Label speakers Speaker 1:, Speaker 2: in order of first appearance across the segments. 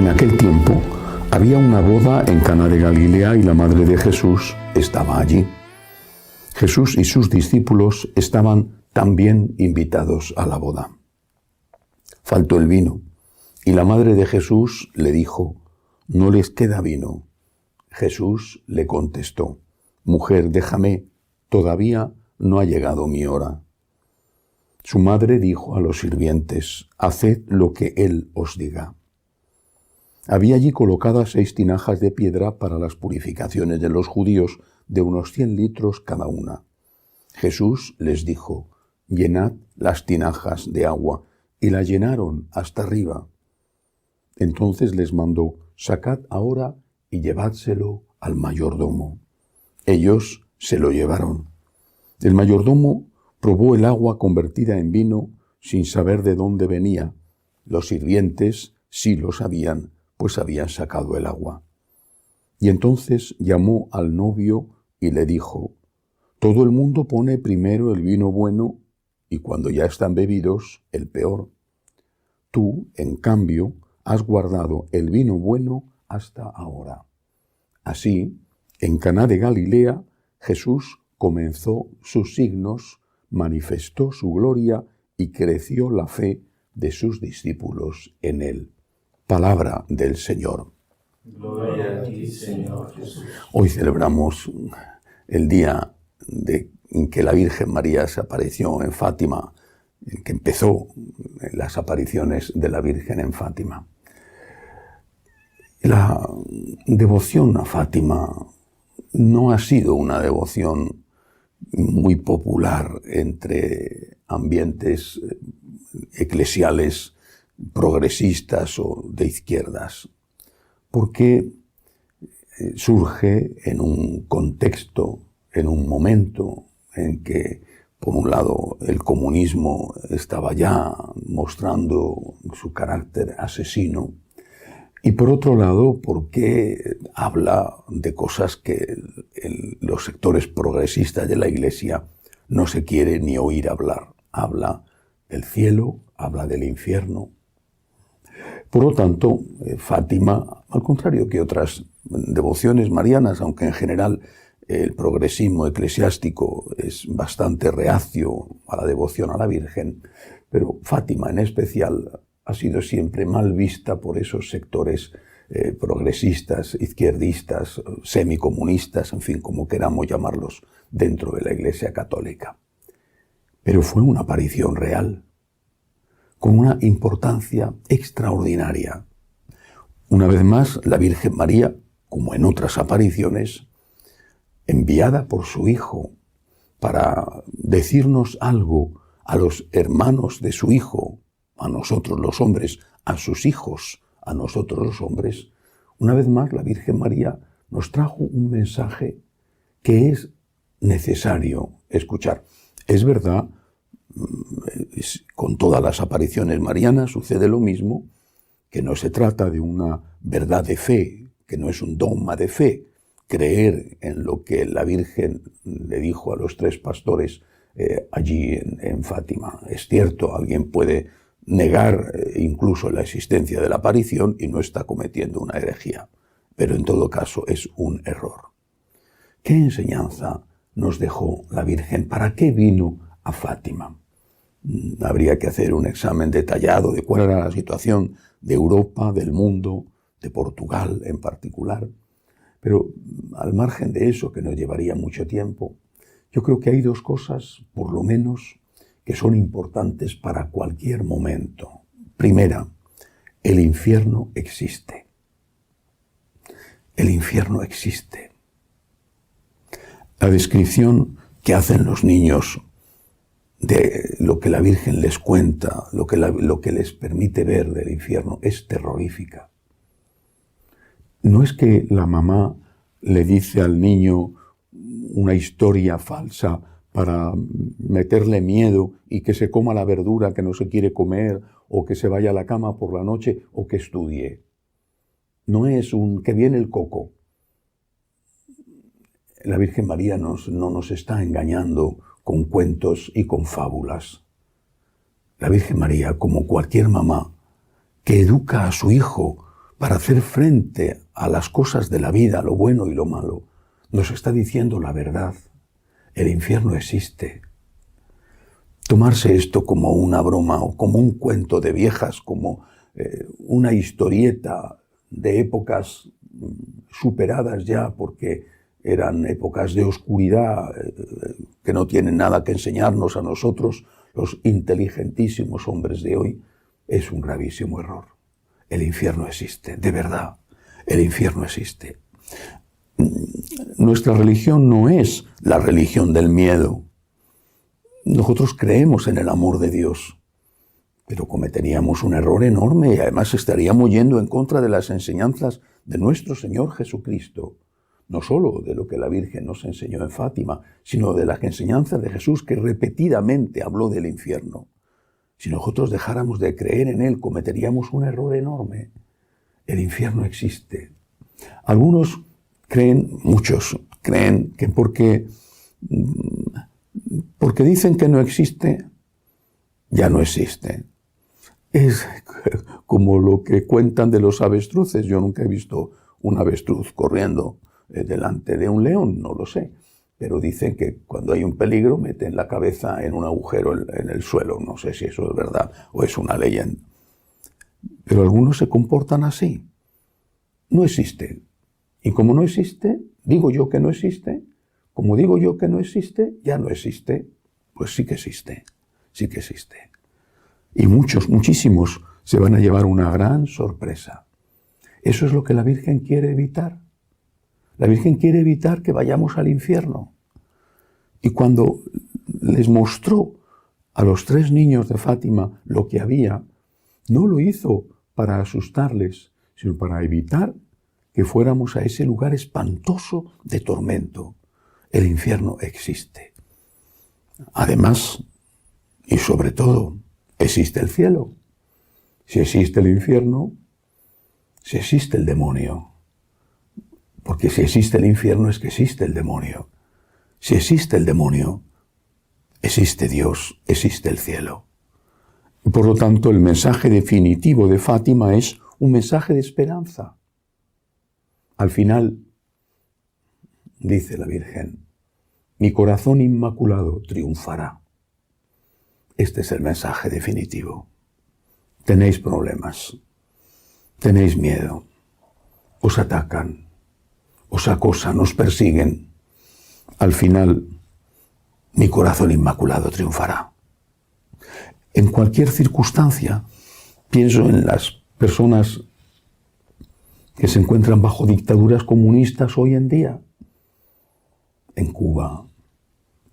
Speaker 1: En aquel tiempo había una boda en Caná de Galilea y la madre de Jesús estaba allí. Jesús y sus discípulos estaban también invitados a la boda. Faltó el vino y la madre de Jesús le dijo: «No les queda vino». Jesús le contestó: «Mujer, déjame, todavía no ha llegado mi hora». Su madre dijo a los sirvientes: «Haced lo que él os diga». Había allí colocadas 6 tinajas de piedra para las purificaciones de los judíos, de unos 100 litros cada una. Jesús les dijo: «Llenad las tinajas de agua», y la llenaron hasta arriba. Entonces les mandó: «Sacad ahora y llevádselo al mayordomo». Ellos se lo llevaron. El mayordomo probó el agua convertida en vino sin saber de dónde venía. Los sirvientes sí lo sabían, pues habían sacado el agua. Y entonces llamó al novio y le dijo: «Todo el mundo pone primero el vino bueno y cuando ya están bebidos, el peor. Tú, en cambio, has guardado el vino bueno hasta ahora». Así, en Caná de Galilea, Jesús comenzó sus signos, manifestó su gloria y creció la fe de sus discípulos en él. Palabra del Señor.
Speaker 2: Gloria a ti, Señor Jesús.
Speaker 1: Hoy celebramos el día en que la Virgen María se apareció en Fátima, en que empezó las apariciones de la Virgen en Fátima. La devoción a Fátima no ha sido una devoción muy popular entre ambientes eclesiales progresistas o de izquierdas, porque surge en un contexto, en un momento en que, por un lado, el comunismo estaba ya mostrando su carácter asesino, y por otro lado, porque habla de cosas que los sectores progresistas de la Iglesia no se quiere ni oír hablar. Habla del cielo, habla del infierno. Por lo tanto, Fátima, al contrario que otras devociones marianas, aunque en general el progresismo eclesiástico es bastante reacio a la devoción a la Virgen, pero Fátima en especial ha sido siempre mal vista por esos sectores progresistas, izquierdistas, semicomunistas, en fin, como queramos llamarlos, dentro de la Iglesia católica. Pero fue una aparición real, con una importancia extraordinaria. Una vez más, la Virgen María, como en otras apariciones, enviada por su Hijo para decirnos algo a los hermanos de su Hijo, a nosotros los hombres, a sus hijos, a nosotros los hombres, una vez más la Virgen María nos trajo un mensaje que es necesario escuchar. Es verdad, con todas las apariciones marianas sucede lo mismo, que no se trata de una verdad de fe, que no es un dogma de fe, creer en lo que la Virgen le dijo a los 3 pastores allí en Fátima. Es cierto, alguien puede negar incluso la existencia de la aparición y no está cometiendo una herejía, pero en todo caso es un error. ¿Qué enseñanza nos dejó la Virgen? ¿Para qué vino a Fátima? Habría que hacer un examen detallado de cuál era la situación de Europa, del mundo, de Portugal en particular, pero al margen de eso, que nos llevaría mucho tiempo, yo creo que hay 2 cosas, por lo menos, que son importantes para cualquier momento. Primera, el infierno existe. El infierno existe. La descripción que hacen los niños de lo que la Virgen les cuenta, lo que les permite ver del infierno, es terrorífica. No es que la mamá le dice al niño una historia falsa para meterle miedo y que se coma la verdura que no se quiere comer, o que se vaya a la cama por la noche, o que estudie. No es que viene el coco. La Virgen María no nos está engañando con cuentos y con fábulas. La Virgen María, como cualquier mamá que educa a su hijo para hacer frente a las cosas de la vida, lo bueno y lo malo, nos está diciendo la verdad. El infierno existe. Tomarse esto como una broma o como un cuento de viejas, como una historieta de épocas superadas ya porque eran épocas de oscuridad que no tienen nada que enseñarnos a nosotros, los inteligentísimos hombres de hoy, es un gravísimo error. El infierno existe, de verdad, el infierno existe. Nuestra religión no es la religión del miedo. Nosotros creemos en el amor de Dios, pero cometeríamos un error enorme y además estaríamos yendo en contra de las enseñanzas de nuestro Señor Jesucristo. No solo de lo que la Virgen nos enseñó en Fátima, sino de las enseñanzas de Jesús que repetidamente habló del infierno. Si nosotros dejáramos de creer en él, cometeríamos un error enorme. El infierno existe. Algunos creen, muchos creen que porque dicen que no existe, ya no existe. Es como lo que cuentan de los avestruces. Yo nunca he visto un avestruz corriendo delante de un león, no lo sé. Pero dicen que cuando hay un peligro meten la cabeza en un agujero en el suelo. No sé si eso es verdad o es una leyenda. Pero algunos se comportan así. No existe. Y como no existe, digo yo que no existe. Como digo yo que no existe, ya no existe. Pues sí que existe. Sí que existe. Y muchísimos se van a llevar una gran sorpresa. Eso es lo que la Virgen quiere evitar. La Virgen quiere evitar que vayamos al infierno. Y cuando les mostró a los 3 niños de Fátima lo que había, no lo hizo para asustarles, sino para evitar que fuéramos a ese lugar espantoso de tormento. El infierno existe. Además, y sobre todo, existe el cielo. Si existe el infierno, si existe el demonio. Porque si existe el infierno es que existe el demonio. Si existe el demonio, existe Dios, existe el cielo. Y por lo tanto, el mensaje definitivo de Fátima es un mensaje de esperanza. Al final, dice la Virgen, mi corazón inmaculado triunfará. Este es el mensaje definitivo. Tenéis problemas, tenéis miedo, os atacan, os acosan, os persiguen. Al final, mi corazón inmaculado triunfará. En cualquier circunstancia, pienso en las personas que se encuentran bajo dictaduras comunistas hoy en día, en Cuba,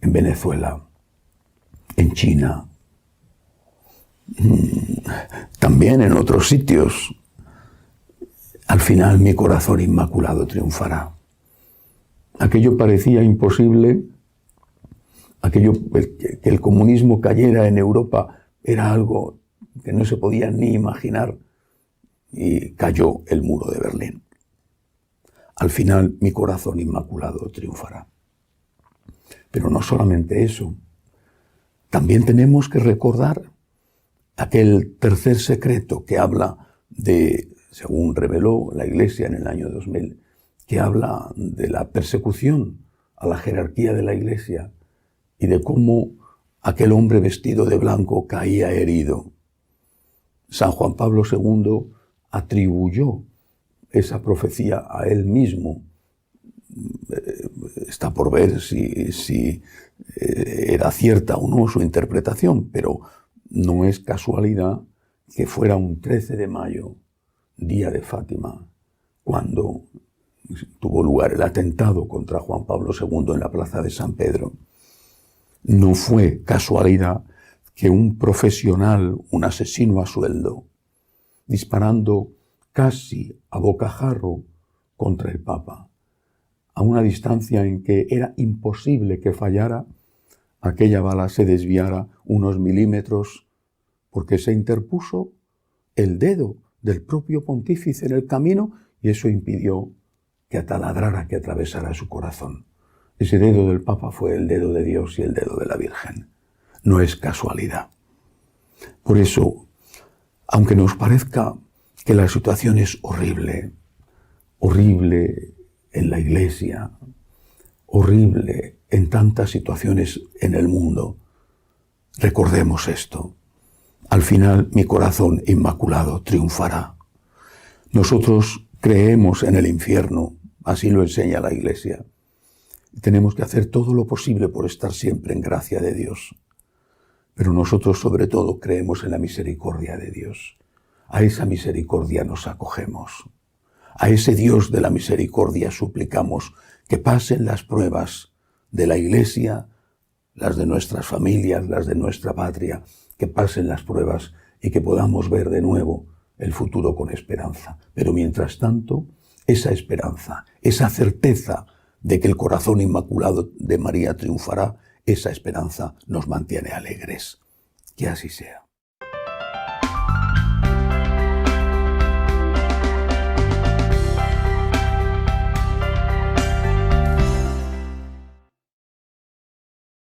Speaker 1: en Venezuela, en China, también en otros sitios. Al final mi corazón inmaculado triunfará. Aquello parecía imposible, que el comunismo cayera en Europa era algo que no se podía ni imaginar, y cayó el muro de Berlín. Al final mi corazón inmaculado triunfará. Pero no solamente eso, también tenemos que recordar aquel tercer secreto que habla de, según reveló la Iglesia en el año 2000, que habla de la persecución a la jerarquía de la Iglesia y de cómo aquel hombre vestido de blanco caía herido. San Juan Pablo II atribuyó esa profecía a él mismo. Está por ver si era cierta o no su interpretación, pero no es casualidad que fuera un 13 de mayo, día de Fátima, cuando tuvo lugar el atentado contra Juan Pablo II en la plaza de San Pedro. No fue casualidad que un profesional, un asesino a sueldo, disparando casi a bocajarro contra el Papa, a una distancia en que era imposible que fallara, aquella bala se desviara unos milímetros porque se interpuso el dedo del propio pontífice en el camino y eso impidió que ataladrara, que atravesara su corazón. Ese dedo del Papa fue el dedo de Dios y el dedo de la Virgen. No es casualidad. Por eso, aunque nos parezca que la situación es horrible, horrible en la Iglesia, horrible en tantas situaciones en el mundo. Recordemos esto. Al final mi corazón inmaculado triunfará. Nosotros creemos en el infierno, así lo enseña la Iglesia. Tenemos que hacer todo lo posible por estar siempre en gracia de Dios. Pero nosotros sobre todo creemos en la misericordia de Dios. A esa misericordia nos acogemos. A ese Dios de la misericordia suplicamos que pasen las pruebas de la Iglesia, las de nuestras familias, las de nuestra patria, que pasen las pruebas y que podamos ver de nuevo el futuro con esperanza. Pero mientras tanto, esa esperanza, esa certeza de que el corazón inmaculado de María triunfará, esa esperanza nos mantiene alegres. Que así sea.